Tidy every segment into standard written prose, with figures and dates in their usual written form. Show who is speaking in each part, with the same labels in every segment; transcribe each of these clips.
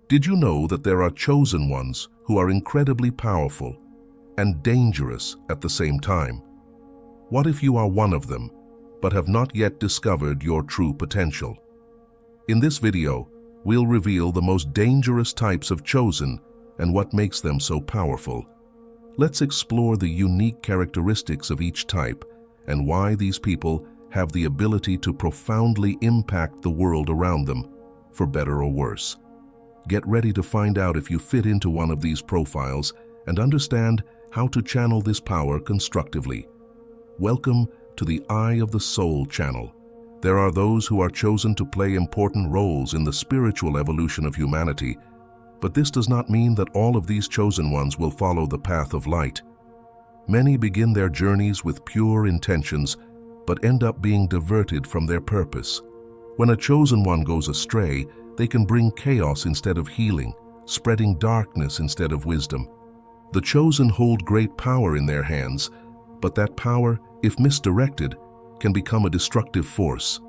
Speaker 1: Did you know that there are chosen ones who are incredibly powerful and dangerous at the same time? What if you are one of them, but have not yet discovered your true potential? In this video, we'll reveal the most dangerous types of chosen and what makes them so powerful. Let's explore the unique characteristics of each type and why these people have the ability to profoundly impact the world around them, for better or worse. Get ready to find out if you fit into one of these profiles and understand how to channel this power constructively. Welcome to the Eye of the Soul channel. There are those who are chosen to play important roles in the spiritual evolution of humanity, but this does not mean that all of these chosen ones will follow the path of light. Many begin their journeys with pure intentions, but end up being diverted from their purpose. When a chosen one goes astray, they can bring chaos instead of healing, spreading darkness instead of wisdom. The chosen hold great power in their hands, but that power, if misdirected, can become a destructive force.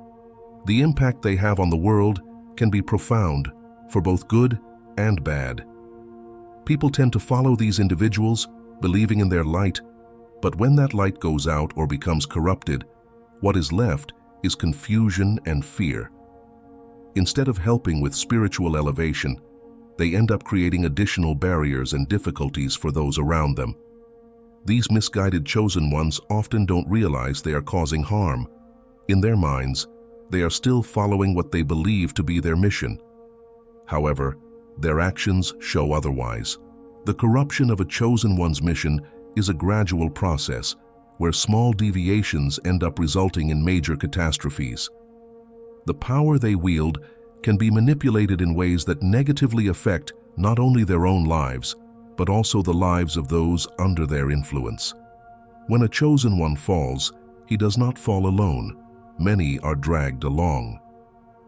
Speaker 1: The impact they have on the world can be profound, for both good and bad. People tend to follow these individuals, believing in their light, but when that light goes out or becomes corrupted, what is left is confusion and fear. Instead of helping with spiritual elevation, they end up creating additional barriers and difficulties for those around them. These misguided chosen ones often don't realize they are causing harm. In their minds, they are still following what they believe to be their mission. However, their actions show otherwise. The corruption of a chosen one's mission is a gradual process where small deviations end up resulting in major catastrophes. The power they wield can be manipulated in ways that negatively affect not only their own lives, but also the lives of those under their influence. When a chosen one falls, he does not fall alone. Many are dragged along.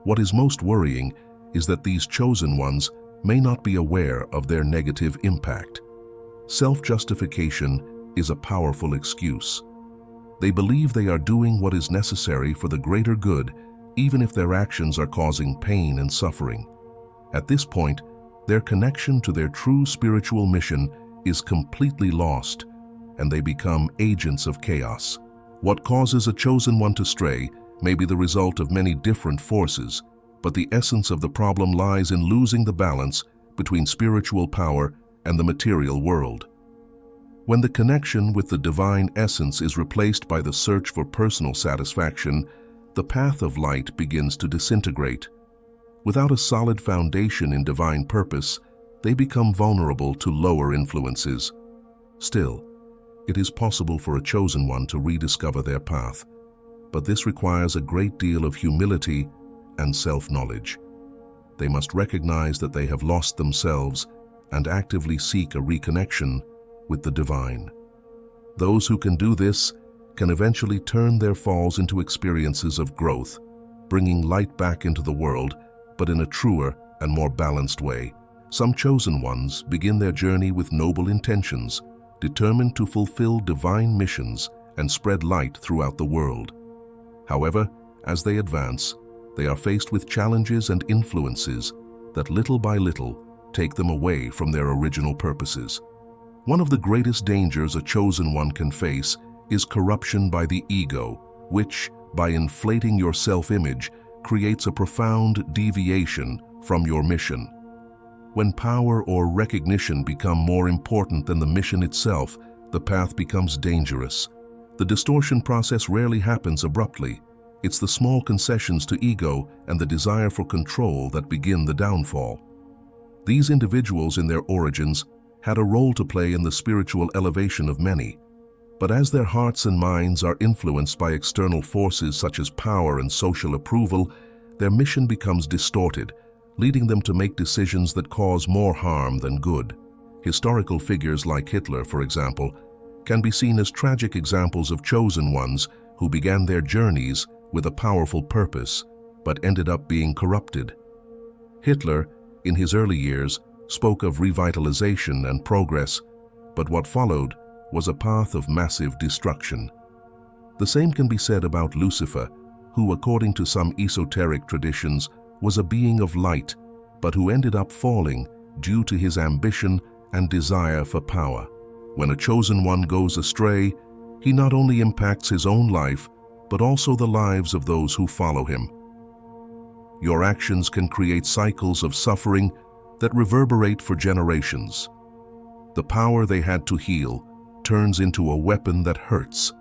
Speaker 1: What is most worrying is that these chosen ones may not be aware of their negative impact. Self-justification is a powerful excuse. They believe they are doing what is necessary for the greater good, even if their actions are causing pain and suffering. At this point, their connection to their true spiritual mission is completely lost, and they become agents of chaos. What causes a chosen one to stray may be the result of many different forces, but the essence of the problem lies in losing the balance between spiritual power and the material world. When the connection with the divine essence is replaced by the search for personal satisfaction, the path of light begins to disintegrate. Without a solid foundation in divine purpose, they become vulnerable to lower influences. Still, it is possible for a chosen one to rediscover their path, but this requires a great deal of humility and self-knowledge. They must recognize that they have lost themselves and actively seek a reconnection with the divine. Those who can do this can eventually turn their falls into experiences of growth, bringing light back into the world, but in a truer and more balanced way. Some chosen ones begin their journey with noble intentions, determined to fulfill divine missions and spread light throughout the world. However, as they advance, they are faced with challenges and influences that little by little take them away from their original purposes. One of the greatest dangers a chosen one can face is corruption by the ego, which, by inflating your self-image, creates a profound deviation from your mission. When power or recognition become more important than the mission itself, the path becomes dangerous. The distortion process rarely happens abruptly. It's the small concessions to ego and the desire for control that begin the downfall. These individuals in their origins had a role to play in the spiritual elevation of many. But as their hearts and minds are influenced by external forces such as power and social approval, their mission becomes distorted, leading them to make decisions that cause more harm than good. Historical figures like Hitler, for example, can be seen as tragic examples of chosen ones who began their journeys with a powerful purpose, but ended up being corrupted. Hitler, in his early years, spoke of revitalization and progress, but what followed was a path of massive destruction. The same can be said about Lucifer, who, according to some esoteric traditions, was a being of light, but who ended up falling due to his ambition and desire for power. When a chosen one goes astray, he not only impacts his own life, but also the lives of those who follow him. Your actions can create cycles of suffering that reverberate for generations. The power they had to heal turns into a weapon that hurts.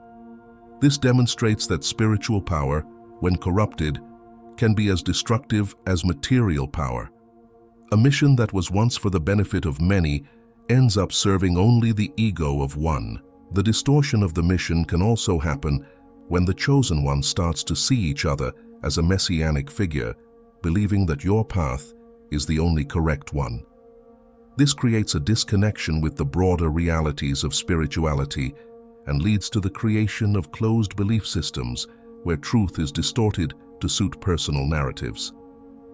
Speaker 1: This demonstrates that spiritual power, when corrupted, can be as destructive as material power. A mission that was once for the benefit of many ends up serving only the ego of one. The distortion of the mission can also happen when the chosen one starts to see each other as a messianic figure, believing that your path is the only correct one. This creates a disconnection with the broader realities of spirituality and leads to the creation of closed belief systems where truth is distorted to suit personal narratives.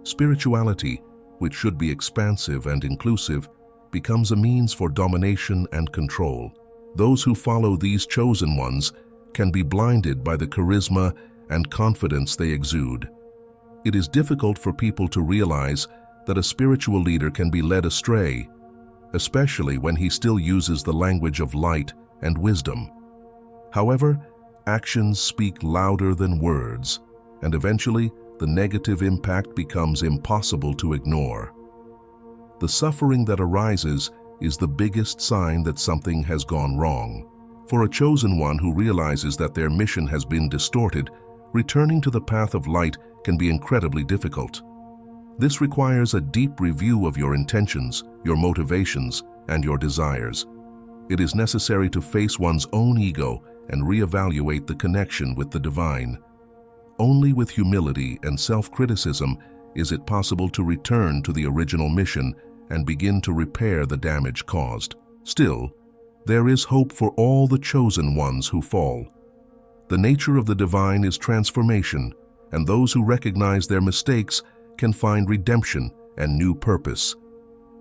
Speaker 1: Spirituality, which should be expansive and inclusive, becomes a means for domination and control. Those who follow these chosen ones can be blinded by the charisma and confidence they exude. It is difficult for people to realize that a spiritual leader can be led astray, especially when he still uses the language of light and wisdom. However, actions speak louder than words, and eventually the negative impact becomes impossible to ignore. The suffering that arises is the biggest sign that something has gone wrong. For a chosen one who realizes that their mission has been distorted, returning to the path of light can be incredibly difficult. This requires a deep review of your intentions, your motivations, and your desires. It is necessary to face one's own ego and reevaluate the connection with the divine. Only with humility and self-criticism is it possible to return to the original mission and begin to repair the damage caused. Still, there is hope for all the chosen ones who fall. The nature of the divine is transformation, and those who recognize their mistakes can find redemption and new purpose.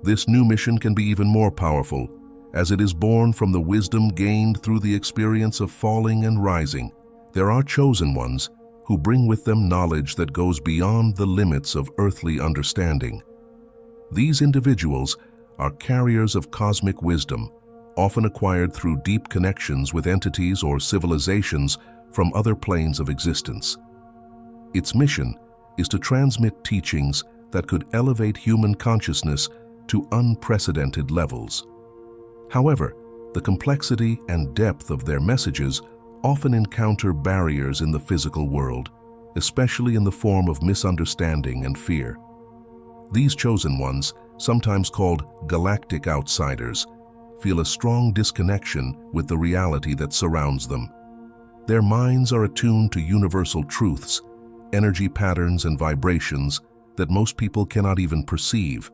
Speaker 1: This new mission can be even more powerful, as it is born from the wisdom gained through the experience of falling and rising. There are chosen ones who bring with them knowledge that goes beyond the limits of earthly understanding. These individuals are carriers of cosmic wisdom, often acquired through deep connections with entities or civilizations from other planes of existence. Its mission is to transmit teachings that could elevate human consciousness to unprecedented levels. However, the complexity and depth of their messages often encounter barriers in the physical world, especially in the form of misunderstanding and fear. These chosen ones, sometimes called galactic outsiders, feel a strong disconnection with the reality that surrounds them. Their minds are attuned to universal truths, energy patterns and vibrations that most people cannot even perceive.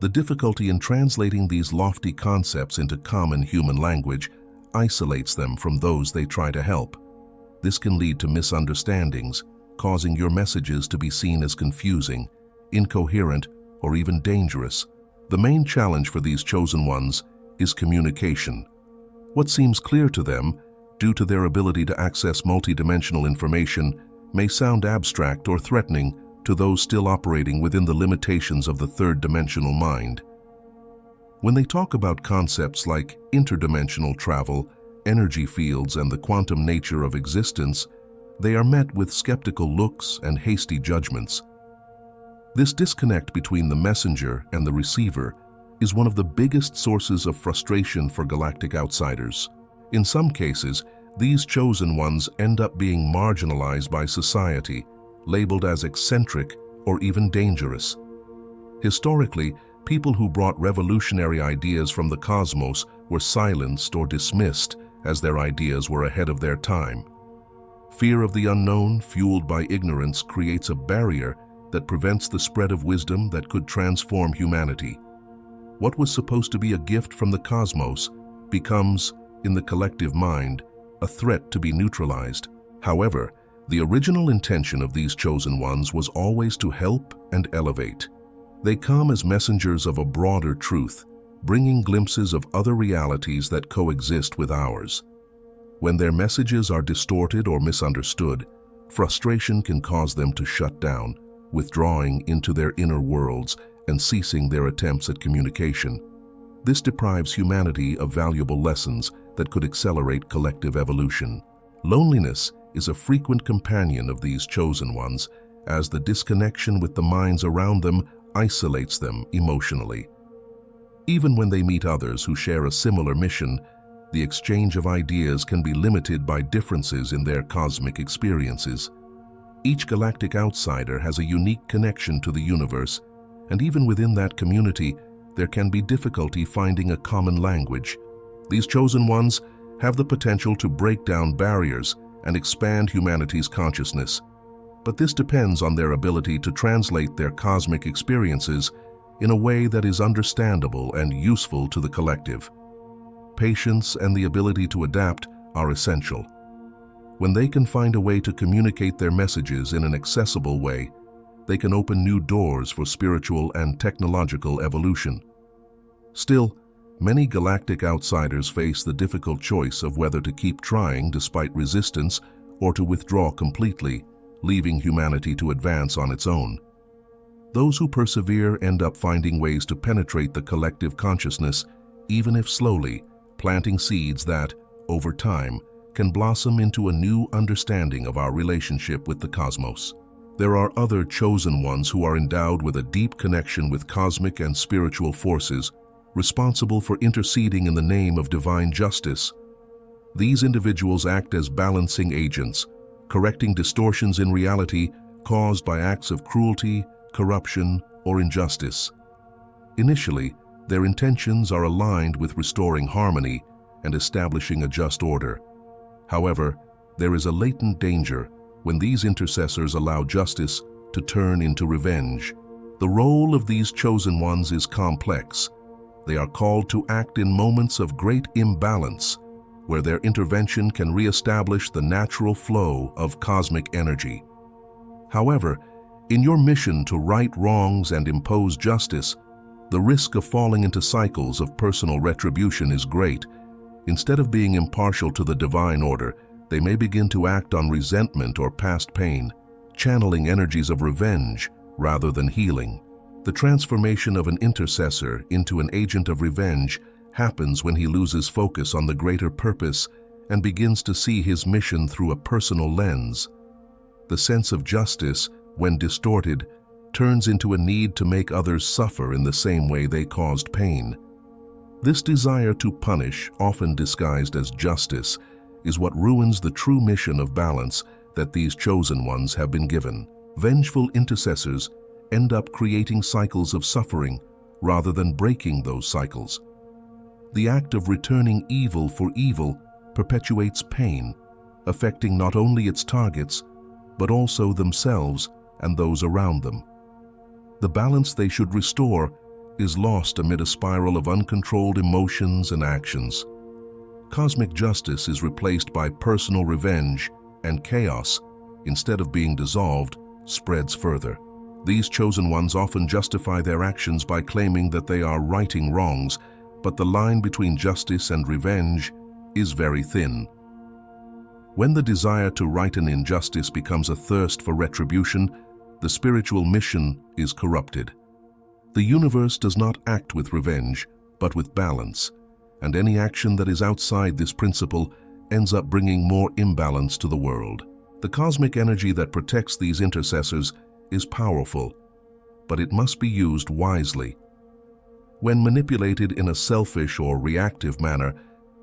Speaker 1: The difficulty in translating these lofty concepts into common human language isolates them from those they try to help. This can lead to misunderstandings, causing your messages to be seen as confusing, incoherent, or even dangerous. The main challenge for these chosen ones is communication. What seems clear to them, due to their ability to access multidimensional information, may sound abstract or threatening to those still operating within the limitations of the third-dimensional mind. When they talk about concepts like interdimensional travel, energy fields, and the quantum nature of existence, they are met with skeptical looks and hasty judgments. This disconnect between the messenger and the receiver is one of the biggest sources of frustration for galactic outsiders. In some cases, these chosen ones end up being marginalized by society, labeled as eccentric or even dangerous. Historically, people who brought revolutionary ideas from the cosmos were silenced or dismissed as their ideas were ahead of their time. Fear of the unknown, fueled by ignorance, creates a barrier that prevents the spread of wisdom that could transform humanity. What was supposed to be a gift from the cosmos becomes, in the collective mind, a threat to be neutralized. However, the original intention of these chosen ones was always to help and elevate. They come as messengers of a broader truth, bringing glimpses of other realities that coexist with ours. When their messages are distorted or misunderstood, frustration can cause them to shut down, withdrawing into their inner worlds and ceasing their attempts at communication. This deprives humanity of valuable lessons that could accelerate collective evolution. Loneliness is a frequent companion of these chosen ones, as the disconnection with the minds around them isolates them emotionally. Even when they meet others who share a similar mission, the exchange of ideas can be limited by differences in their cosmic experiences. Each galactic outsider has a unique connection to the universe, and even within that community, there can be difficulty finding a common language. These chosen ones have the potential to break down barriers and expand humanity's consciousness, but this depends on their ability to translate their cosmic experiences in a way that is understandable and useful to the collective. Patience and the ability to adapt are essential. When they can find a way to communicate their messages in an accessible way, they can open new doors for spiritual and technological evolution. Still, many galactic outsiders face the difficult choice of whether to keep trying despite resistance or to withdraw completely, leaving humanity to advance on its own. Those who persevere end up finding ways to penetrate the collective consciousness, even if slowly, planting seeds that, over time, can blossom into a new understanding of our relationship with the cosmos. There are other chosen ones who are endowed with a deep connection with cosmic and spiritual forces, responsible for interceding in the name of divine justice. These individuals act as balancing agents, correcting distortions in reality caused by acts of cruelty, corruption, or injustice. Initially, their intentions are aligned with restoring harmony and establishing a just order. However, there is a latent danger when these intercessors allow justice to turn into revenge. The role of these chosen ones is complex. They are called to act in moments of great imbalance, where their intervention can reestablish the natural flow of cosmic energy. However, in your mission to right wrongs and impose justice, the risk of falling into cycles of personal retribution is great. Instead of being impartial to the divine order, they may begin to act on resentment or past pain, channeling energies of revenge rather than healing. The transformation of an intercessor into an agent of revenge happens when he loses focus on the greater purpose and begins to see his mission through a personal lens. The sense of justice, when distorted, turns into a need to make others suffer in the same way they caused pain. This desire to punish, often disguised as justice, is what ruins the true mission of balance that these chosen ones have been given. Vengeful intercessors end up creating cycles of suffering rather than breaking those cycles. The act of returning evil for evil perpetuates pain, affecting not only its targets, but also themselves and those around them. The balance they should restore is lost amid a spiral of uncontrolled emotions and actions. Cosmic justice is replaced by personal revenge, and chaos, instead of being dissolved, spreads further. These chosen ones often justify their actions by claiming that they are righting wrongs, but the line between justice and revenge is very thin. When the desire to right an injustice becomes a thirst for retribution, the spiritual mission is corrupted. The universe does not act with revenge, but with balance, and any action that is outside this principle ends up bringing more imbalance to the world. The cosmic energy that protects these intercessors is powerful, but it must be used wisely. When manipulated in a selfish or reactive manner,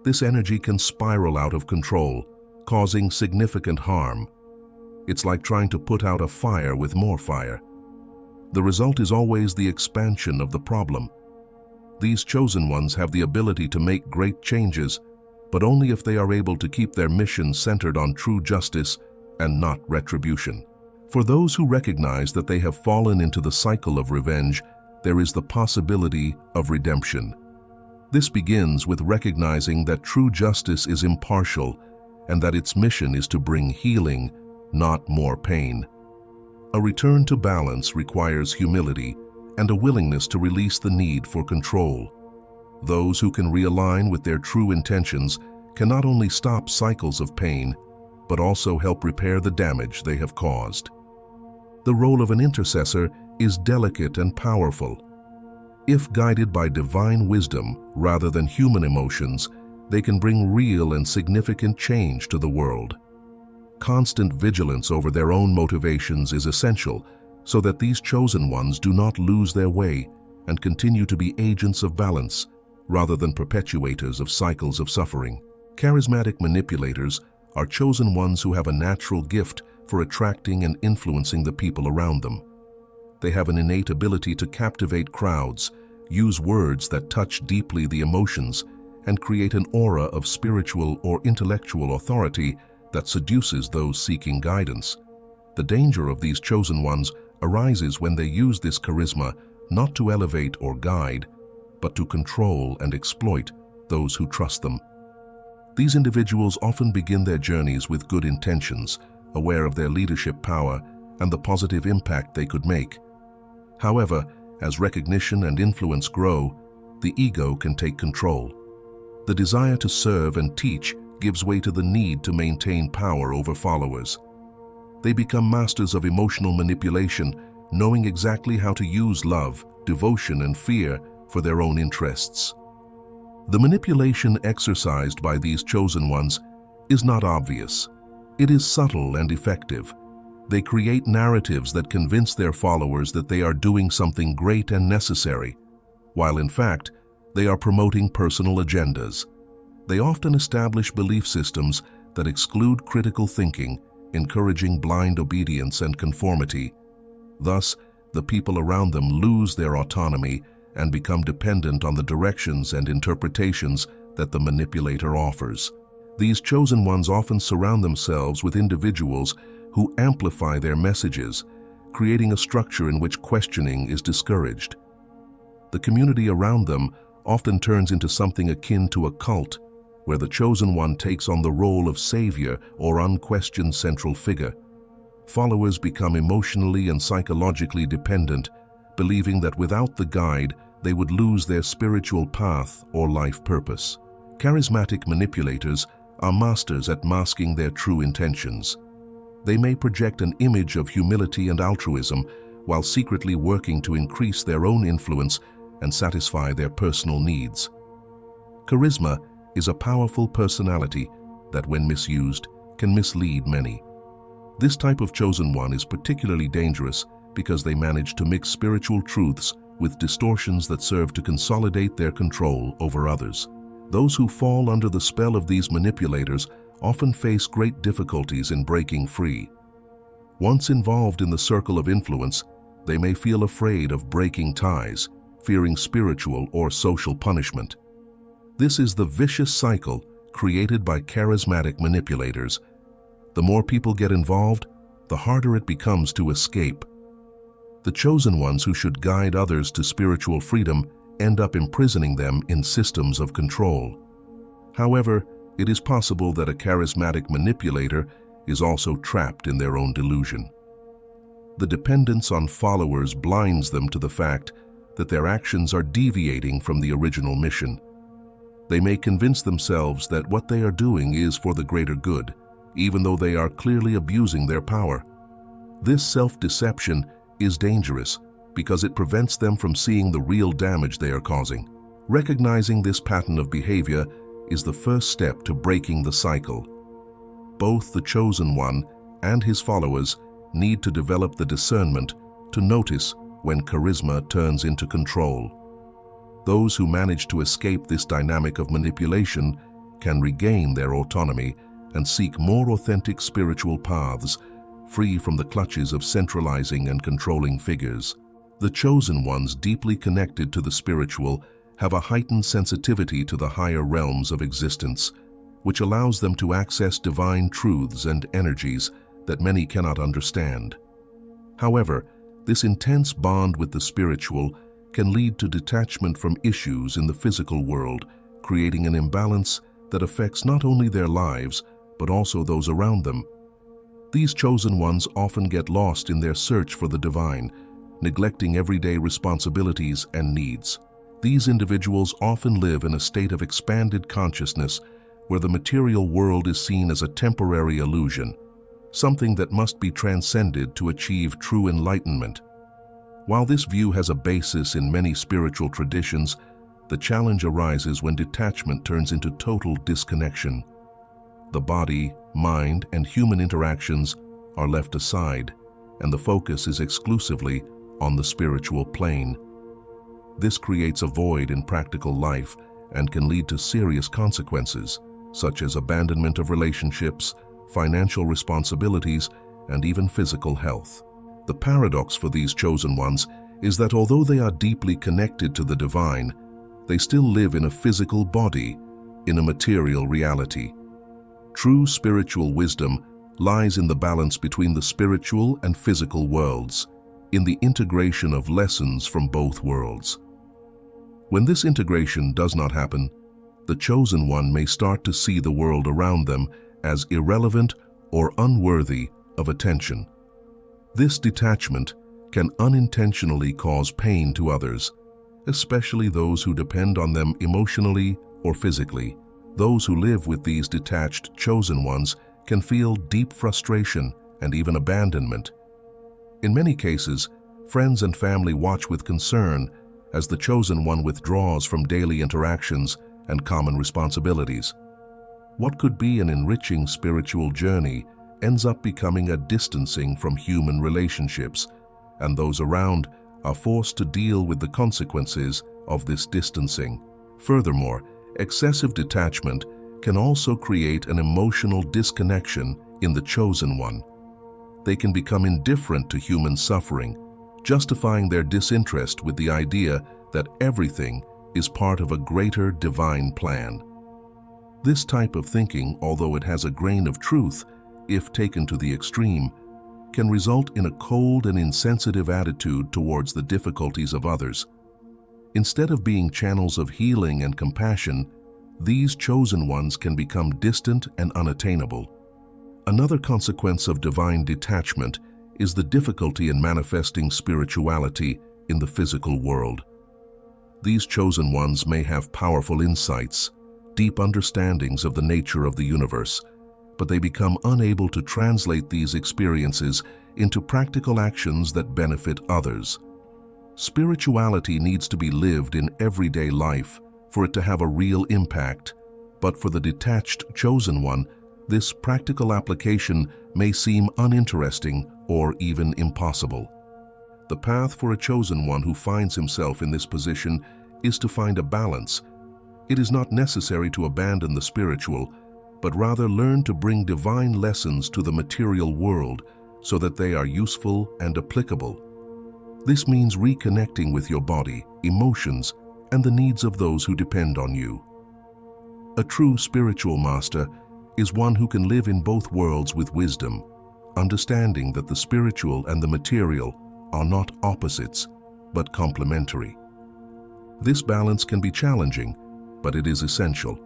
Speaker 1: this energy can spiral out of control, causing significant harm. It's like trying to put out a fire with more fire. The result is always the expansion of the problem. These chosen ones have the ability to make great changes, but only if they are able to keep their mission centered on true justice and not retribution. For those who recognize that they have fallen into the cycle of revenge, there is the possibility of redemption. This begins with recognizing that true justice is impartial and that its mission is to bring healing, not more pain. A return to balance requires humility and a willingness to release the need for control. Those who can realign with their true intentions can not only stop cycles of pain, but also help repair the damage they have caused. The role of an intercessor is delicate and powerful. If guided by divine wisdom rather than human emotions, they can bring real and significant change to the world. Constant vigilance over their own motivations is essential so that these chosen ones do not lose their way and continue to be agents of balance rather than perpetuators of cycles of suffering. Charismatic manipulators are chosen ones who have a natural gift for attracting and influencing the people around them. They have an innate ability to captivate crowds, use words that touch deeply the emotions, and create an aura of spiritual or intellectual authority that seduces those seeking guidance. The danger of these chosen ones arises when they use this charisma not to elevate or guide, but to control and exploit those who trust them. These individuals often begin their journeys with good intentions, aware of their leadership power and the positive impact they could make. However, as recognition and influence grow, the ego can take control. The desire to serve and teach gives way to the need to maintain power over followers. They become masters of emotional manipulation, knowing exactly how to use love, devotion, and fear for their own interests. The manipulation exercised by these chosen ones is not obvious. It is subtle and effective. They create narratives that convince their followers that they are doing something great and necessary, while in fact, they are promoting personal agendas. They often establish belief systems that exclude critical thinking, encouraging blind obedience and conformity. Thus, the people around them lose their autonomy and become dependent on the directions and interpretations that the manipulator offers. These chosen ones often surround themselves with individuals who amplify their messages, creating a structure in which questioning is discouraged. The community around them often turns into something akin to a cult, where the chosen one takes on the role of savior or unquestioned central figure. Followers become emotionally and psychologically dependent, believing that without the guide, they would lose their spiritual path or life purpose. Charismatic manipulators are masters at masking their true intentions. They may project an image of humility and altruism while secretly working to increase their own influence and satisfy their personal needs. Charisma is a powerful personality that, when misused, can mislead many. This type of chosen one is particularly dangerous because they manage to mix spiritual truths with distortions that serve to consolidate their control over others. Those who fall under the spell of these manipulators often face great difficulties in breaking free. Once involved in the circle of influence, they may feel afraid of breaking ties, fearing spiritual or social punishment. This is the vicious cycle created by charismatic manipulators. The more people get involved, the harder it becomes to escape. The chosen ones who should guide others to spiritual freedom end up imprisoning them in systems of control. However, it is possible that a charismatic manipulator is also trapped in their own delusion. The dependence on followers blinds them to the fact that their actions are deviating from the original mission. They may convince themselves that what they are doing is for the greater good, even though they are clearly abusing their power. This self-deception is dangerous because it prevents them from seeing the real damage they are causing. Recognizing this pattern of behavior is the first step to breaking the cycle. Both the chosen one and his followers need to develop the discernment to notice when charisma turns into control. Those who manage to escape this dynamic of manipulation can regain their autonomy and seek more authentic spiritual paths, free from the clutches of centralizing and controlling figures. The chosen ones, deeply connected to the spiritual, have a heightened sensitivity to the higher realms of existence, which allows them to access divine truths and energies that many cannot understand. However, this intense bond with the spiritual can lead to detachment from issues in the physical world, creating an imbalance that affects not only their lives, but also those around them. These chosen ones often get lost in their search for the divine, neglecting everyday responsibilities and needs. These individuals often live in a state of expanded consciousness where the material world is seen as a temporary illusion, something that must be transcended to achieve true enlightenment. While this view has a basis in many spiritual traditions, the challenge arises when detachment turns into total disconnection. The body, mind, and human interactions are left aside, and the focus is exclusively on the spiritual plane. This creates a void in practical life and can lead to serious consequences, such as abandonment of relationships, financial responsibilities, and even physical health. The paradox for these chosen ones is that although they are deeply connected to the divine, they still live in a physical body, in a material reality. True spiritual wisdom lies in the balance between the spiritual and physical worlds, in the integration of lessons from both worlds. When this integration does not happen, the chosen one may start to see the world around them as irrelevant or unworthy of attention. This detachment can unintentionally cause pain to others, especially those who depend on them emotionally or physically. Those who live with these detached chosen ones can feel deep frustration and even abandonment. In many cases, friends and family watch with concern as the chosen one withdraws from daily interactions and common responsibilities. What could be an enriching spiritual journey ends up becoming a distancing from human relationships, and those around are forced to deal with the consequences of this distancing. Furthermore, excessive detachment can also create an emotional disconnection in the chosen one. They can become indifferent to human suffering, justifying their disinterest with the idea that everything is part of a greater divine plan. This type of thinking, although it has a grain of truth, if taken to the extreme, can result in a cold and insensitive attitude towards the difficulties of others. Instead of being channels of healing and compassion, these chosen ones can become distant and unattainable. Another consequence of divine detachment is the difficulty in manifesting spirituality in the physical world. These chosen ones may have powerful insights, deep understandings of the nature of the universe, but they become unable to translate these experiences into practical actions that benefit others. Spirituality needs to be lived in everyday life for it to have a real impact, but for the detached chosen one, this practical application may seem uninteresting or even impossible. The path for a chosen one who finds himself in this position is to find a balance. It is not necessary to abandon the spiritual, but rather learn to bring divine lessons to the material world so that they are useful and applicable. This means reconnecting with your body, emotions, and the needs of those who depend on you. A true spiritual master is one who can live in both worlds with wisdom, understanding that the spiritual and the material are not opposites, but complementary. This balance can be challenging, but it is essential.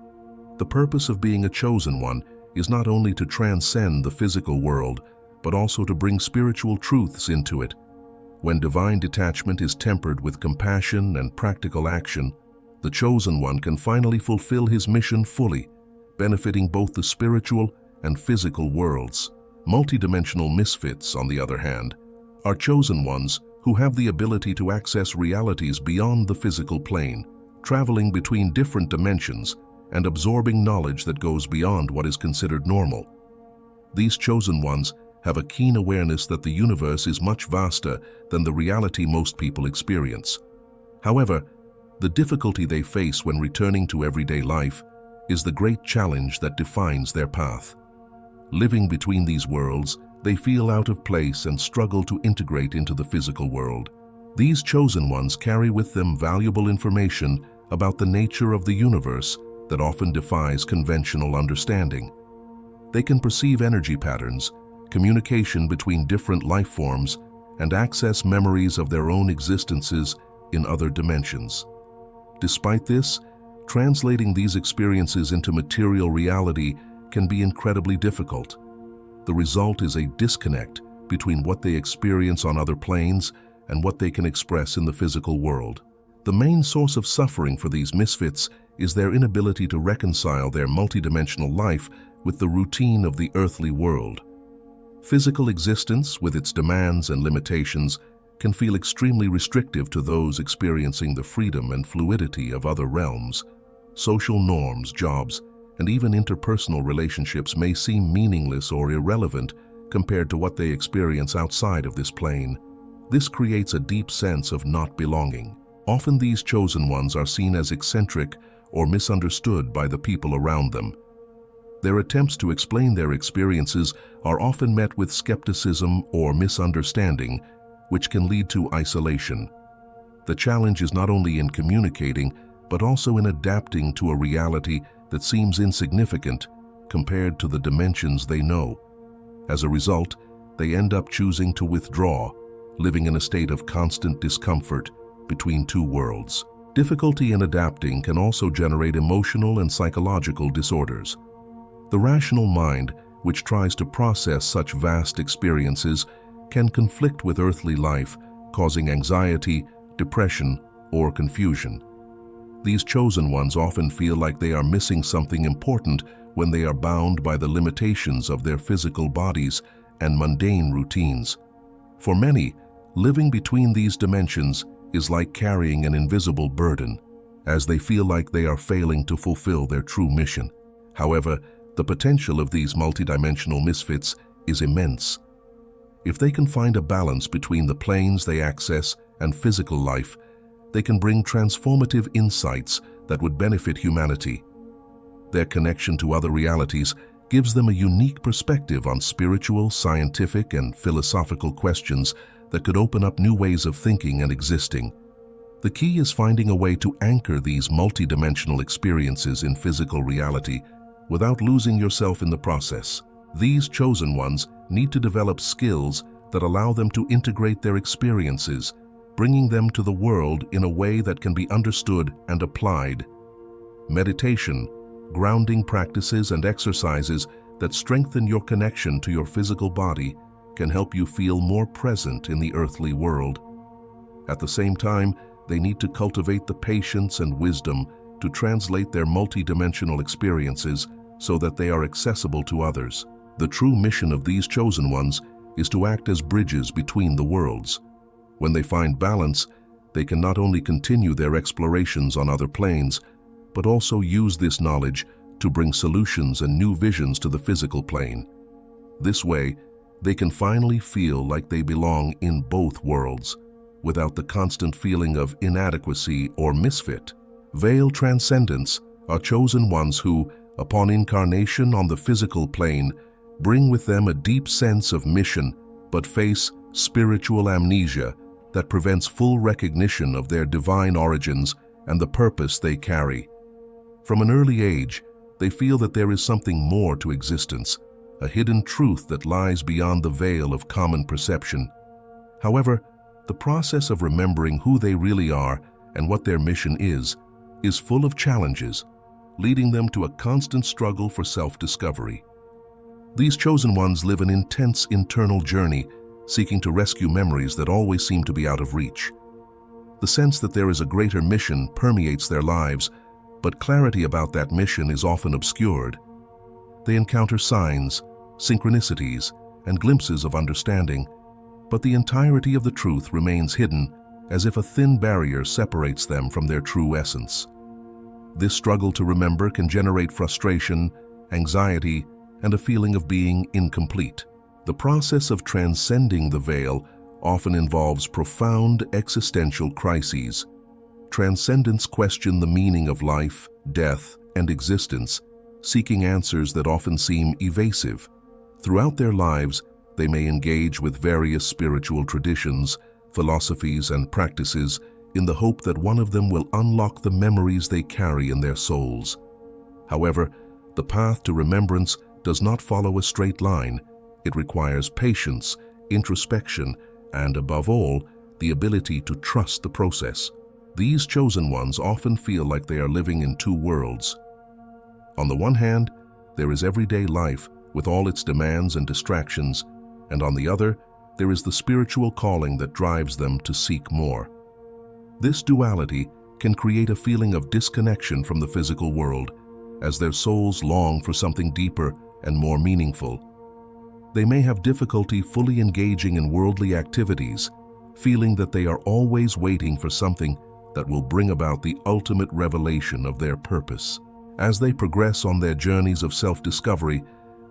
Speaker 1: The purpose of being a chosen one is not only to transcend the physical world, but also to bring spiritual truths into it. When divine detachment is tempered with compassion and practical action, the chosen one can finally fulfill his mission fully, benefiting both the spiritual and physical worlds. Multidimensional misfits, on the other hand, are chosen ones who have the ability to access realities beyond the physical plane, traveling between different dimensions and absorbing knowledge that goes beyond what is considered normal. These chosen ones have a keen awareness that the universe is much vaster than the reality most people experience. However, the difficulty they face when returning to everyday life is the great challenge that defines their path. Living between these worlds, they feel out of place and struggle to integrate into the physical world. These chosen ones carry with them valuable information about the nature of the universe that often defies conventional understanding. They can perceive energy patterns, communication between different life forms, and access memories of their own existences in other dimensions. Despite this, translating these experiences into material reality can be incredibly difficult. The result is a disconnect between what they experience on other planes and what they can express in the physical world. The main source of suffering for these misfits is their inability to reconcile their multidimensional life with the routine of the earthly world. Physical existence, with its demands and limitations, can feel extremely restrictive to those experiencing the freedom and fluidity of other realms. Social norms, jobs, and even interpersonal relationships may seem meaningless or irrelevant compared to what they experience outside of this plane. This creates a deep sense of not belonging. Often these chosen ones are seen as eccentric or misunderstood by the people around them. Their attempts to explain their experiences are often met with skepticism or misunderstanding, which can lead to isolation. The challenge is not only in communicating, but also in adapting to a reality that seems insignificant compared to the dimensions they know. As a result, they end up choosing to withdraw, living in a state of constant discomfort between two worlds. Difficulty in adapting can also generate emotional and psychological disorders. The rational mind, which tries to process such vast experiences, can conflict with earthly life, causing anxiety, depression, or confusion. These chosen ones often feel like they are missing something important when they are bound by the limitations of their physical bodies and mundane routines. For many, living between these dimensions is like carrying an invisible burden, as they feel like they are failing to fulfill their true mission. However, the potential of these multidimensional misfits is immense. If they can find a balance between the planes they access and physical life, they can bring transformative insights that would benefit humanity. Their connection to other realities gives them a unique perspective on spiritual, scientific, and philosophical questions that could open up new ways of thinking and existing. The key is finding a way to anchor these multidimensional experiences in physical reality without losing yourself in the process. These chosen ones need to develop skills that allow them to integrate their experiences, bringing them to the world in a way that can be understood and applied. Meditation, grounding practices, and exercises that strengthen your connection to your physical body can help you feel more present in the earthly world. At the same time, they need to cultivate the patience and wisdom to translate their multidimensional experiences so that they are accessible to others. The true mission of these chosen ones is to act as bridges between the worlds. When they find balance, they can not only continue their explorations on other planes, but also use this knowledge to bring solutions and new visions to the physical plane. This way, they can finally feel like they belong in both worlds, without the constant feeling of inadequacy or misfit. Veiled transcendents are chosen ones who, upon incarnation on the physical plane, bring with them a deep sense of mission, but face spiritual amnesia that prevents full recognition of their divine origins and the purpose they carry. From an early age, they feel that there is something more to existence, a hidden truth that lies beyond the veil of common perception. However, the process of remembering who they really are and what their mission is full of challenges, leading them to a constant struggle for self-discovery. These chosen ones live an intense internal journey, seeking to rescue memories that always seem to be out of reach. The sense that there is a greater mission permeates their lives, but clarity about that mission is often obscured. They encounter signs, synchronicities, and glimpses of understanding, but the entirety of the truth remains hidden, as if a thin barrier separates them from their true essence. This struggle to remember can generate frustration, anxiety, and a feeling of being incomplete. The process of transcending the veil often involves profound existential crises. Transcendents question the meaning of life, death, and existence, seeking answers that often seem evasive. Throughout their lives, they may engage with various spiritual traditions, philosophies, and practices in the hope that one of them will unlock the memories they carry in their souls. However, the path to remembrance does not follow a straight line. It requires patience, introspection, and above all, the ability to trust the process. These chosen ones often feel like they are living in two worlds. On the one hand, there is everyday life with all its demands and distractions, and on the other, there is the spiritual calling that drives them to seek more. This duality can create a feeling of disconnection from the physical world, as their souls long for something deeper and more meaningful. They may have difficulty fully engaging in worldly activities, feeling that they are always waiting for something that will bring about the ultimate revelation of their purpose. As they progress on their journeys of self-discovery,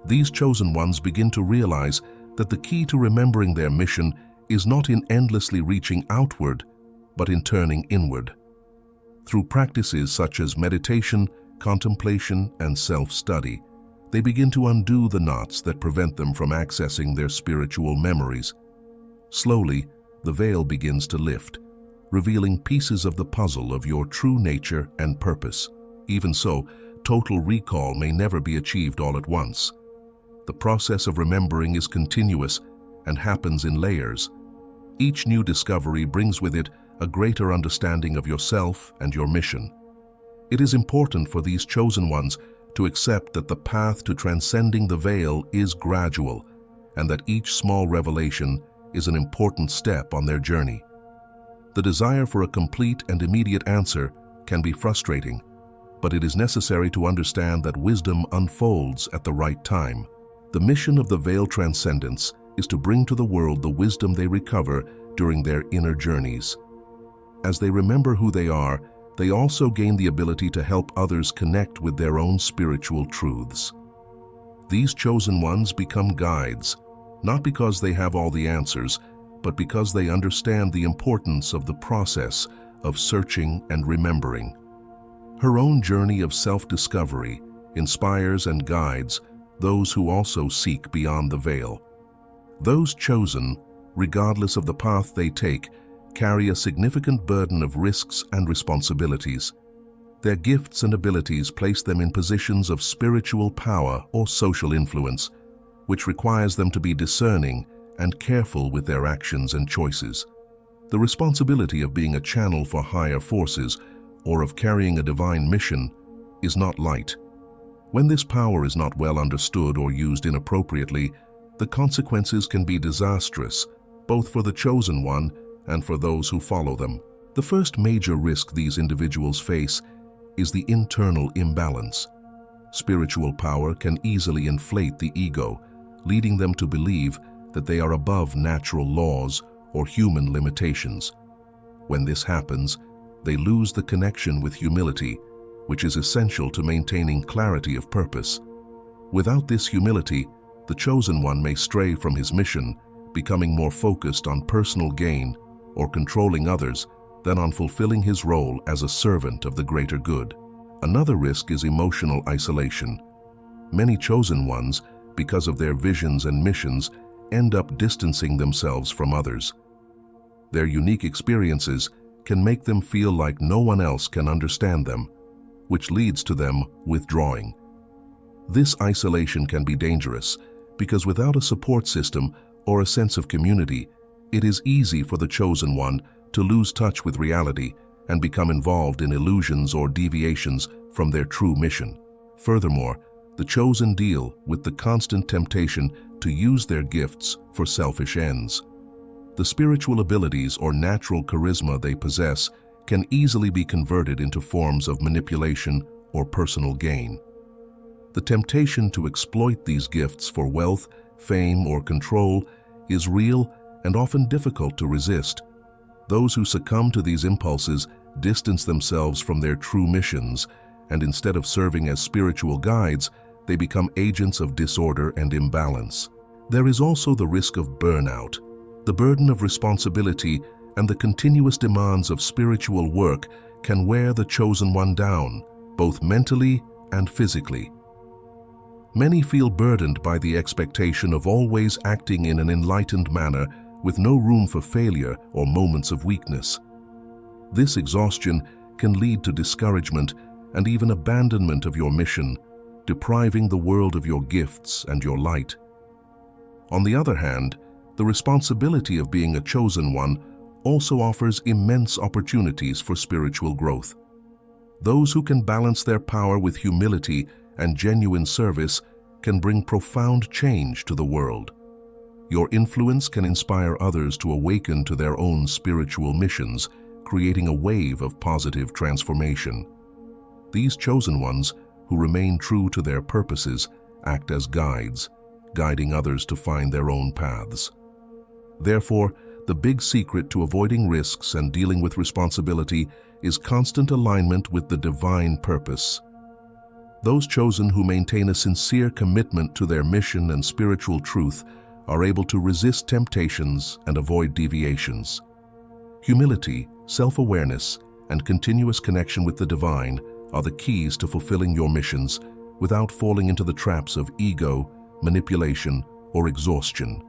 Speaker 1: these chosen ones begin to realize that the key to remembering their mission is not in endlessly reaching outward, but in turning inward. Through practices such as meditation, contemplation, and self-study, they begin to undo the knots that prevent them from accessing their spiritual memories. Slowly, the veil begins to lift, revealing pieces of the puzzle of your true nature and purpose. Even so, total recall may never be achieved all at once. The process of remembering is continuous and happens in layers. Each new discovery brings with it a greater understanding of yourself and your mission. It is important for these chosen ones to accept that the path to transcending the veil is gradual, and that each small revelation is an important step on their journey. The desire for a complete and immediate answer can be frustrating, but it is necessary to understand that wisdom unfolds at the right time. The mission of the veil transcendence is to bring to the world the wisdom they recover during their inner journeys. As they remember who they are, they also gain the ability to help others connect with their own spiritual truths. These chosen ones become guides, not because they have all the answers, but because they understand the importance of the process of searching and remembering. Her own journey of self-discovery inspires and guides those who also seek beyond the veil. Those chosen, regardless of the path they take, carry a significant burden of risks and responsibilities. Their gifts and abilities place them in positions of spiritual power or social influence, which requires them to be discerning and careful with their actions and choices. The responsibility of being a channel for higher forces or of carrying a divine mission is not light. When this power is not well understood or used inappropriately, the consequences can be disastrous, both for the chosen one and for those who follow them. The first major risk these individuals face is the internal imbalance. Spiritual power can easily inflate the ego, leading them to believe that they are above natural laws or human limitations. When this happens, they lose the connection with humility, which is essential to maintaining clarity of purpose. Without this humility, the chosen one may stray from his mission, becoming more focused on personal gain or controlling others than on fulfilling his role as a servant of the greater good. Another risk is emotional isolation. Many chosen ones, because of their visions and missions, end up distancing themselves from others. Their unique experiences can make them feel like no one else can understand them, which leads to them withdrawing. This isolation can be dangerous because without a support system or a sense of community, it is easy for the chosen one to lose touch with reality and become involved in illusions or deviations from their true mission. Furthermore, the chosen deal with the constant temptation to use their gifts for selfish ends. The spiritual abilities or natural charisma they possess can easily be converted into forms of manipulation or personal gain. The temptation to exploit these gifts for wealth, fame, or control is real and often difficult to resist. Those who succumb to these impulses distance themselves from their true missions, and instead of serving as spiritual guides, they become agents of disorder and imbalance. There is also the risk of burnout. The burden of responsibility and the continuous demands of spiritual work can wear the chosen one down, both mentally and physically. Many feel burdened by the expectation of always acting in an enlightened manner with no room for failure or moments of weakness. This exhaustion can lead to discouragement and even abandonment of your mission, depriving the world of your gifts and your light. On the other hand, the responsibility of being a chosen one also offers immense opportunities for spiritual growth. Those who can balance their power with humility and genuine service can bring profound change to the world. Your influence can inspire others to awaken to their own spiritual missions, creating a wave of positive transformation. These chosen ones, who remain true to their purposes, act as guides, guiding others to find their own paths. Therefore, The big secret to avoiding risks and dealing with responsibility is constant alignment with the divine purpose. Those chosen who maintain a sincere commitment to their mission and spiritual truth are able to resist temptations and avoid deviations. Humility, self-awareness, and continuous connection with the divine are the keys to fulfilling your missions without falling into the traps of ego, manipulation, or exhaustion.